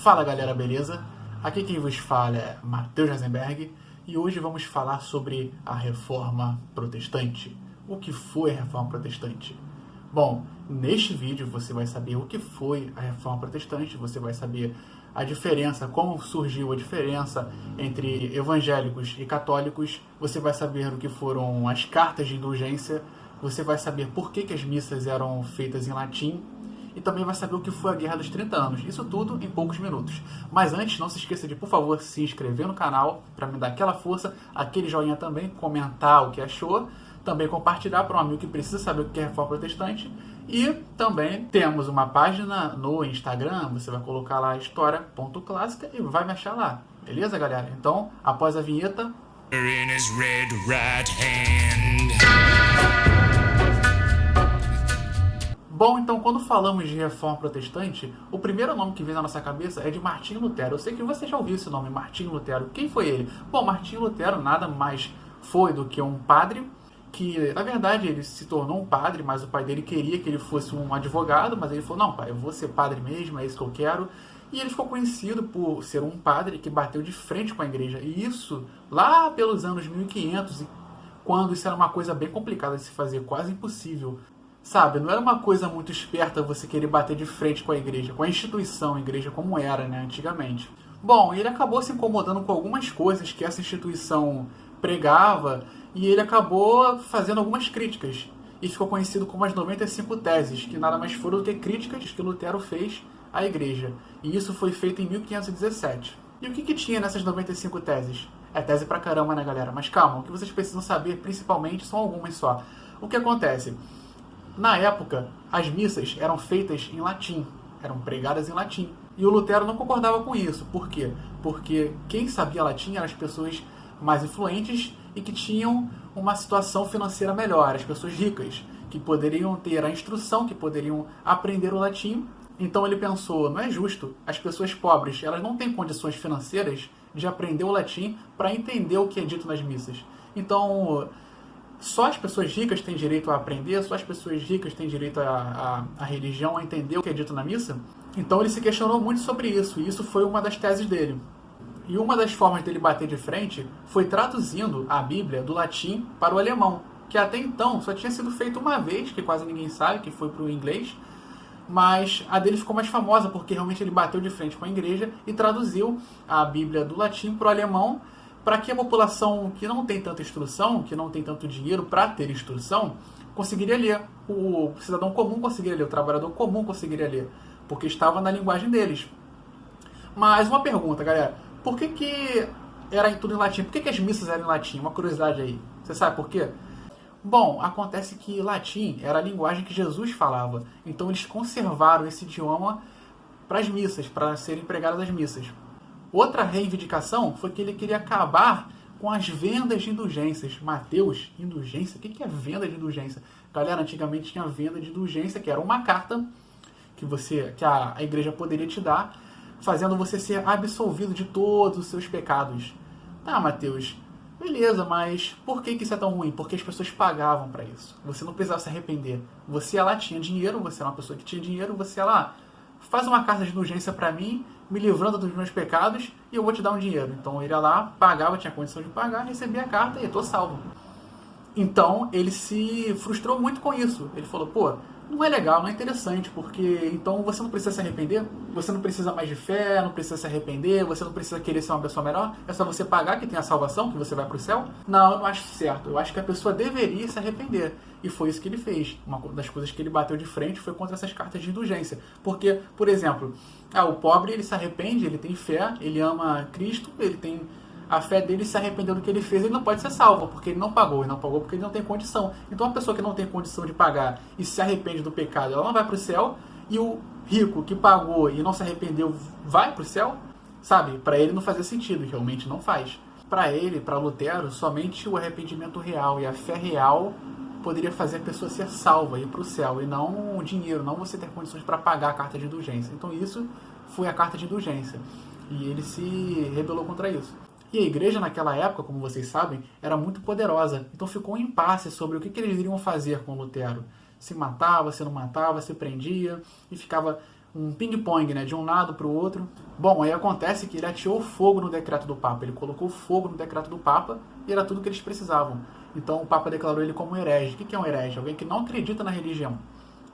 Fala galera, beleza? Aqui quem vos fala é Matheus Rosenberg e hoje vamos falar sobre a Reforma Protestante. O que foi a Reforma Protestante? Bom, neste vídeo você vai saber o que foi a Reforma Protestante, você vai saber a diferença, como surgiu a diferença entre evangélicos e católicos, você vai saber o que foram as cartas de indulgência, você vai saber por que as missas eram feitas em latim, e também vai saber o que foi a Guerra dos 30 Anos. Isso tudo em poucos minutos. Mas antes, não se esqueça de, por favor, se inscrever no canal para me dar aquela força, aquele joinha também, comentar o que achou, também compartilhar para um amigo que precisa saber o que é Reforma Protestante. E também temos uma página no Instagram, você vai colocar lá história.clássica e vai me achar lá. Beleza, galera? Então, após a vinheta... In his red right hand. Bom, então quando falamos de Reforma Protestante, o primeiro nome que vem na nossa cabeça é de Martinho Lutero. Eu sei que você já ouviu esse nome, Martinho Lutero. Quem foi ele? Bom, Martinho Lutero nada mais foi do que um padre que, na verdade, ele se tornou um padre, mas o pai dele queria que ele fosse um advogado, mas ele falou, não pai, eu vou ser padre mesmo, é isso que eu quero. E ele ficou conhecido por ser um padre que bateu de frente com a igreja. E isso lá pelos anos 1500, quando isso era uma coisa bem complicada de se fazer, quase impossível. Sabe, não era uma coisa muito esperta você querer bater de frente com a igreja, com a instituição, a igreja como era, né, antigamente. Bom, ele acabou se incomodando com algumas coisas que essa instituição pregava e ele acabou fazendo algumas críticas. E ficou conhecido como as 95 teses, que nada mais foram do que críticas que Lutero fez à igreja. E isso foi feito em 1517. E o que tinha nessas 95 teses? É tese pra caramba, né, galera? Mas calma, o que vocês precisam saber, principalmente, são algumas só. O que acontece? Na época, as missas eram feitas em latim, eram pregadas em latim. E o Lutero não concordava com isso. Por quê? Porque quem sabia latim eram as pessoas mais influentes e que tinham uma situação financeira melhor, as pessoas ricas, que poderiam ter a instrução, que poderiam aprender o latim. Então ele pensou, não é justo, as pessoas pobres, elas não têm condições financeiras de aprender o latim para entender o que é dito nas missas. Então... só as pessoas ricas têm direito a aprender, só as pessoas ricas têm direito a religião, a entender o que é dito na missa. Então ele se questionou muito sobre isso, e isso foi uma das teses dele. E uma das formas dele bater de frente foi traduzindo a Bíblia do latim para o alemão, que até então só tinha sido feito uma vez, que quase ninguém sabe, que foi para o inglês, mas a dele ficou mais famosa porque realmente ele bateu de frente com a igreja e traduziu a Bíblia do latim para o alemão, para que a população que não tem tanta instrução, que não tem tanto dinheiro para ter instrução, conseguiria ler. O cidadão comum conseguiria ler, o trabalhador comum conseguiria ler, porque estava na linguagem deles. Mas uma pergunta, galera, por que era tudo em latim? Por que as missas eram em latim? Uma curiosidade aí. Você sabe por quê? Bom, acontece que latim era a linguagem que Jesus falava, então eles conservaram esse idioma para as missas, para serem pregadas as missas. Outra reivindicação foi que ele queria acabar com as vendas de indulgências. Mateus, indulgência? O que é venda de indulgência? Galera, antigamente tinha venda de indulgência, que era uma carta que a igreja poderia te dar, fazendo você ser absolvido de todos os seus pecados. Tá, Mateus, beleza, mas por que isso é tão ruim? Porque as pessoas pagavam para isso. Você não precisava se arrepender. Você ia lá, tinha dinheiro, você era uma pessoa que tinha dinheiro, você ia lá, faz uma carta de indulgência para mim, me livrando dos meus pecados, e eu vou te dar um dinheiro. Então ele ia lá, pagava, tinha condição de pagar, recebia a carta e eu tô salvo. Então ele se frustrou muito com isso. Ele falou, pô, não é legal, não é interessante, porque então você não precisa se arrepender, você não precisa mais de fé, não precisa se arrepender, você não precisa querer ser uma pessoa melhor, é só você pagar que tem a salvação, que você vai pro céu? Não, eu não acho certo. Eu acho que a pessoa deveria se arrepender. E foi isso que ele fez. Uma das coisas que ele bateu de frente foi contra essas cartas de indulgência. Porque, por exemplo, o pobre ele se arrepende, ele tem fé, ele ama Cristo, ele tem a fé dele, se arrependeu do que ele fez, ele não pode ser salvo, porque ele não pagou porque ele não tem condição. Então a pessoa que não tem condição de pagar e se arrepende do pecado, ela não vai para o céu, e o rico que pagou e não se arrependeu vai para o céu? Sabe, para ele não fazia sentido, realmente não faz. Para ele, para Lutero, somente o arrependimento real e a fé real poderia fazer a pessoa ser salva e ir para o céu, e não o dinheiro, não você ter condições para pagar a carta de indulgência. Então isso foi a carta de indulgência, e ele se rebelou contra isso. E a igreja naquela época, como vocês sabem, era muito poderosa, então ficou um impasse sobre o que eles iriam fazer com Lutero. Se matava, se não matava, se prendia, e ficava um ping-pong, né, de um lado para o outro. Bom, aí acontece que ele ateou fogo no decreto do Papa, ele colocou fogo no decreto do Papa e era tudo que eles precisavam. Então o Papa declarou ele como herege. O que é um herege? Alguém que não acredita na religião.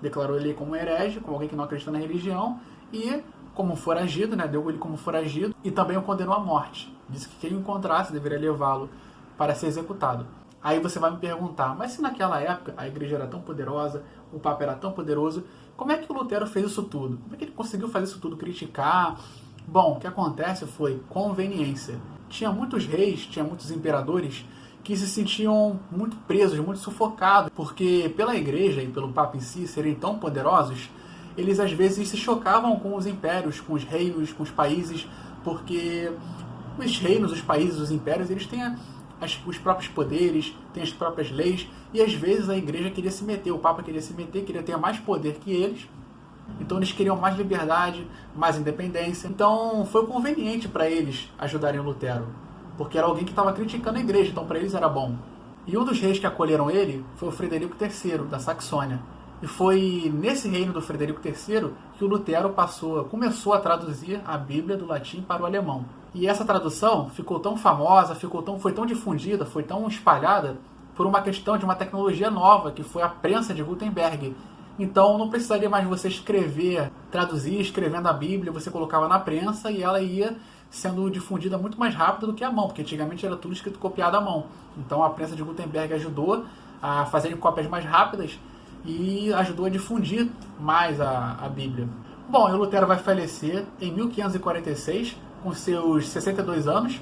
Declarou ele como herege, como alguém que não acredita na religião e como foragido, né, deu ele como foragido e também o condenou à morte. Disse que quem o encontrasse deveria levá-lo para ser executado. Aí você vai me perguntar, mas se naquela época a igreja era tão poderosa, o Papa era tão poderoso, como é que o Lutero fez isso tudo? Como é que ele conseguiu fazer isso tudo, criticar? Bom, o que acontece foi conveniência. Tinha muitos reis, tinha muitos imperadores que se sentiam muito presos, muito sufocados, porque pela igreja e pelo Papa em si serem tão poderosos, eles às vezes se chocavam com os impérios, com os reinos, com os países, porque os reinos, os países, os impérios, eles têm os próprios poderes, têm as próprias leis, e às vezes a igreja queria se meter, o Papa queria se meter, queria ter mais poder que eles, então eles queriam mais liberdade, mais independência. Então foi conveniente para eles ajudarem o Lutero, porque era alguém que estava criticando a igreja, então para eles era bom. E um dos reis que acolheram ele foi o Frederico III, da Saxônia. E foi nesse reino do Frederico III que o Lutero começou a traduzir a Bíblia do latim para o alemão. E essa tradução ficou tão famosa, foi tão difundida, foi tão espalhada por uma questão de uma tecnologia nova, que foi a prensa de Gutenberg. Então não precisaria mais você traduzir, escrevendo a Bíblia, você colocava na prensa e ela ia sendo difundida muito mais rápido do que a mão, porque antigamente era tudo escrito copiado à mão. Então a prensa de Gutenberg ajudou a fazerem cópias mais rápidas e ajudou a difundir mais a Bíblia. Bom, e o Lutero vai falecer em 1546, com seus 62 anos.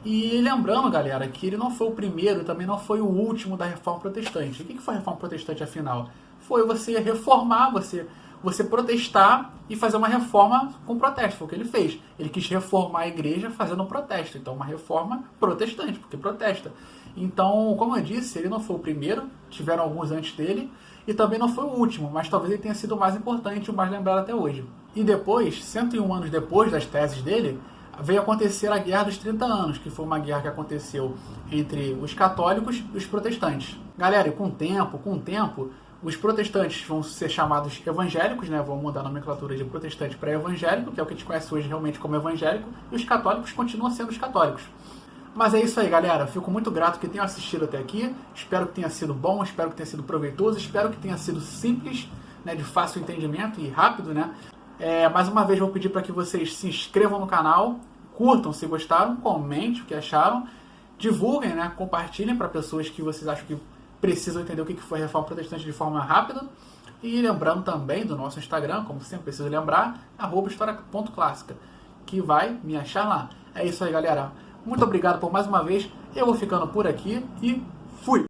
E lembrando, galera, que ele não foi o primeiro e também não foi o último da Reforma Protestante. O que foi a Reforma Protestante, afinal? Foi você reformar, você protestar e fazer uma reforma com protesto. Foi o que ele fez. Ele quis reformar a igreja fazendo um protesto. Então, uma reforma protestante, porque protesta. Então, como eu disse, ele não foi o primeiro, tiveram alguns antes dele, e também não foi o último, mas talvez ele tenha sido o mais importante, o mais lembrado até hoje. E depois, 101 anos depois das teses dele, veio acontecer a Guerra dos 30 Anos, que foi uma guerra que aconteceu entre os católicos e os protestantes. Galera, e com o tempo, os protestantes vão ser chamados evangélicos, né? Vão mudar a nomenclatura de protestante para evangélico, que é o que a gente conhece hoje realmente como evangélico, e os católicos continuam sendo os católicos. Mas é isso aí, galera. Fico muito grato que tenham assistido até aqui. Espero que tenha sido bom, espero que tenha sido proveitoso, espero que tenha sido simples, né, de fácil entendimento e rápido, né? Mais uma vez vou pedir para que vocês se inscrevam no canal, curtam se gostaram, comentem o que acharam, divulguem, né, compartilhem para pessoas que vocês acham que precisam entender o que foi a Reforma Protestante de forma rápida. E lembrando também do nosso Instagram, como sempre preciso lembrar, @história.clássica, que vai me achar lá. É isso aí, galera. Muito obrigado por mais uma vez. Eu vou ficando por aqui e fui!